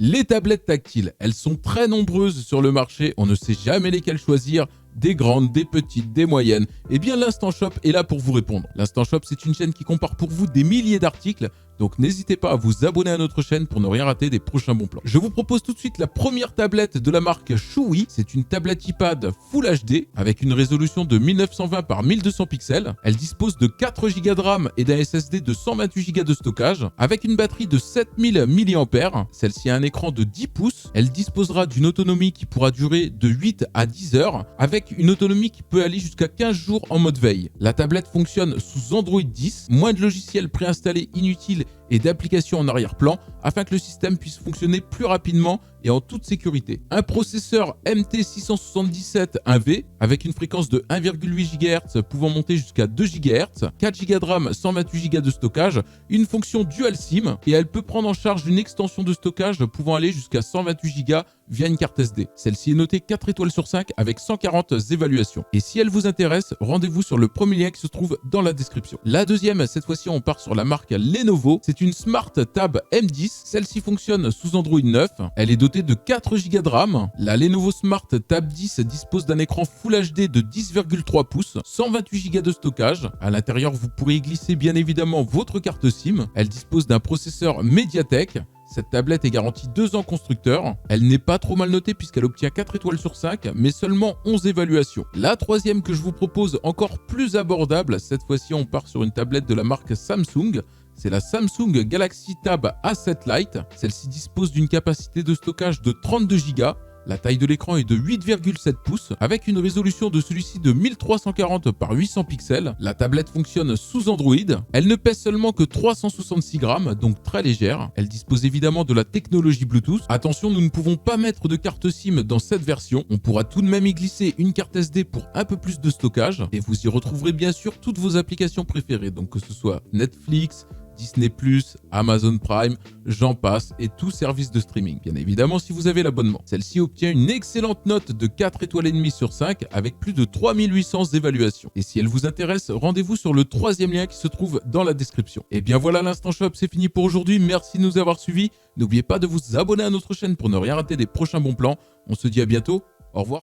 Les tablettes tactiles, elles sont très nombreuses sur le marché, on ne sait jamais lesquelles choisir, des grandes, des petites, des moyennes. Eh bien l'Instant Shop est là pour vous répondre. L'Instant Shop, c'est une chaîne qui compare pour vous des milliers d'articles, donc n'hésitez pas à vous abonner à notre chaîne pour ne rien rater des prochains bons plans. Je vous propose tout de suite la première tablette de la marque Chuwi. C'est une tablette iPad Full HD avec une résolution de 1920 par 1200 pixels. Elle dispose de 4 Go de RAM et d'un SSD de 128 Go de stockage avec une batterie de 7000 mAh. Celle-ci a un écran de 10 pouces. Elle disposera d'une autonomie qui pourra durer de 8 à 10 heures avec une autonomie qui peut aller jusqu'à 15 jours en mode veille. La tablette fonctionne sous Android 10, moins de logiciels préinstallés inutiles et d'applications en arrière-plan afin que le système puisse fonctionner plus rapidement et en toute sécurité. Un processeur MT677 1V avec une fréquence de 1,8 GHz pouvant monter jusqu'à 2 GHz, 4 Go de RAM, 128 Go de stockage, une fonction Dual SIM et elle peut prendre en charge une extension de stockage pouvant aller jusqu'à 128 Go via une carte SD. Celle-ci est notée 4 étoiles sur 5 avec 140 évaluations. Et si elle vous intéresse, rendez-vous sur le premier lien qui se trouve dans la description. La deuxième, cette fois-ci on part sur la marque Lenovo. C'est une Smart Tab M10. Celle-ci fonctionne sous Android 9. Elle est dotée de 4 Go de RAM. La Lenovo Smart Tab 10 dispose d'un écran Full HD de 10,3 pouces, 128 Go de stockage. À l'intérieur, vous pourrez y glisser bien évidemment votre carte SIM. Elle dispose d'un processeur Mediatek. Cette tablette est garantie 2 ans constructeur. Elle n'est pas trop mal notée puisqu'elle obtient 4 étoiles sur 5, mais seulement 11 évaluations. La troisième que je vous propose, encore plus abordable, cette fois-ci on part sur une tablette de la marque Samsung. C'est la Samsung Galaxy Tab A7 Lite. Celle-ci dispose d'une capacité de stockage de 32 Go. La taille de l'écran est de 8,7 pouces avec une résolution de celui-ci de 1340 par 800 pixels. La tablette fonctionne sous Android. Elle ne pèse seulement que 366 grammes, donc très légère. Elle dispose évidemment de la technologie Bluetooth. Attention, nous ne pouvons pas mettre de carte SIM dans cette version. On pourra tout de même y glisser une carte SD pour un peu plus de stockage. Et vous y retrouverez bien sûr toutes vos applications préférées, donc que ce soit Netflix, Disney+, Amazon Prime, j'en passe, et tout service de streaming. Bien évidemment, si vous avez l'abonnement. Celle-ci obtient une excellente note de 4 étoiles et demie sur 5 avec plus de 3800 évaluations. Et si elle vous intéresse, rendez-vous sur le troisième lien qui se trouve dans la description. Et bien voilà, l'Instant Shop, c'est fini pour aujourd'hui. Merci de nous avoir suivis. N'oubliez pas de vous abonner à notre chaîne pour ne rien rater des prochains bons plans. On se dit à bientôt. Au revoir.